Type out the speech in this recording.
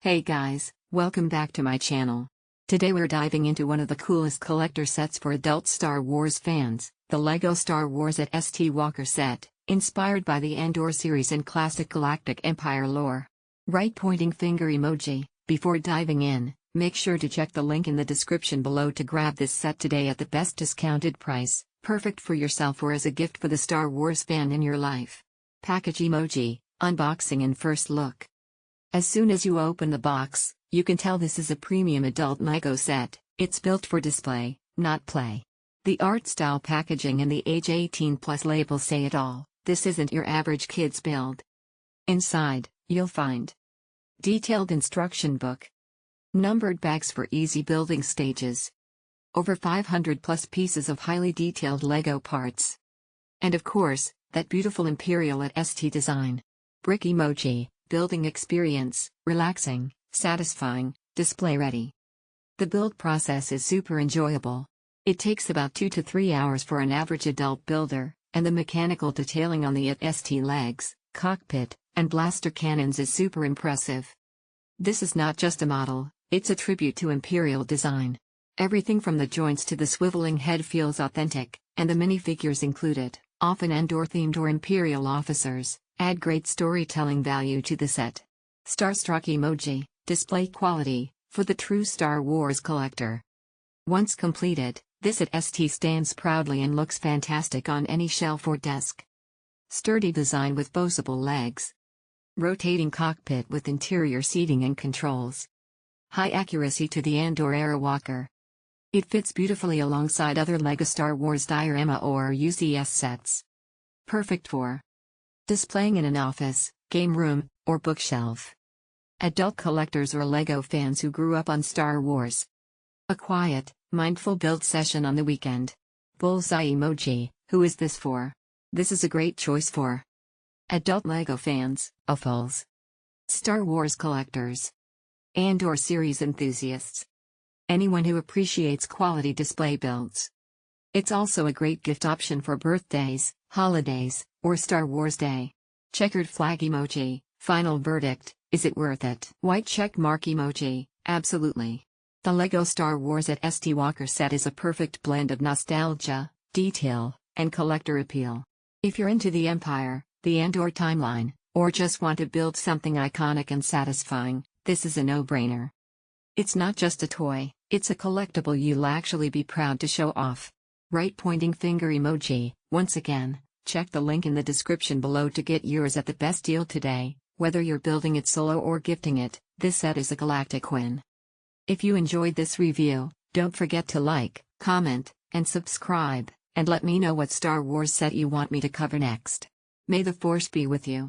Hey guys, welcome back to my channel. Today we're diving into one of the coolest collector sets for adult Star Wars fans, the LEGO Star Wars at St. Walker set, inspired by the Andor series and classic Galactic Empire lore. Right pointing finger emoji. Before diving in, make sure to check the link in the description below to grab this set today at the best discounted price, perfect for yourself or as a gift for the Star Wars fan in your life. Package emoji, unboxing and first look. As soon as you open the box, you can tell this is a premium adult LEGO set. It's built for display, not play. The art style packaging and the age 18 plus label say it all. This isn't your average kid's build. Inside, you'll find detailed instruction book, numbered bags for easy building stages, over 500 plus pieces of highly detailed LEGO parts, and of course, that beautiful Imperial at St design. Brick emoji. Building experience, relaxing, satisfying, display ready. The build process is super enjoyable. It takes about 2 to 3 hours for an average adult builder, and the mechanical detailing on the st legs, cockpit, and blaster cannons is super impressive. This is not just a model, it's a tribute to Imperial design. Everything from the joints to the swiveling head feels authentic, and the minifigures included, often Andor-themed or Imperial officers, add great storytelling value to the set. Starstruck emoji, display quality, for the true Star Wars collector. Once completed, this at St stands proudly and looks fantastic on any shelf or desk. Sturdy design with posable legs. Rotating cockpit with interior seating and controls. High accuracy to the Andor era walker. It fits beautifully alongside other LEGO Star Wars diorama or UCS sets. Perfect for displaying in an office, game room, or bookshelf. Adult collectors or LEGO fans who grew up on Star Wars. A quiet, mindful build session on the weekend. Bullseye emoji, who is this for? This is a great choice for adult LEGO fans, UFOs. Star Wars collectors. Andor series enthusiasts. Anyone who appreciates quality display builds. It's also a great gift option for birthdays, holidays, or Star Wars Day. Checkered flag emoji, final verdict, is it worth it? White check mark emoji, absolutely. The LEGO Star Wars at St. Walker set is a perfect blend of nostalgia, detail, and collector appeal. If you're into the Empire, the Andor timeline, or just want to build something iconic and satisfying, this is a no-brainer. It's not just a toy, it's a collectible you'll actually be proud to show off. Right pointing finger emoji, once again, check the link in the description below to get yours at the best deal today. Whether you're building it solo or gifting it, this set is a galactic win. If you enjoyed this review, don't forget to like, comment, and subscribe, and let me know what Star Wars set you want me to cover next. May the Force be with you.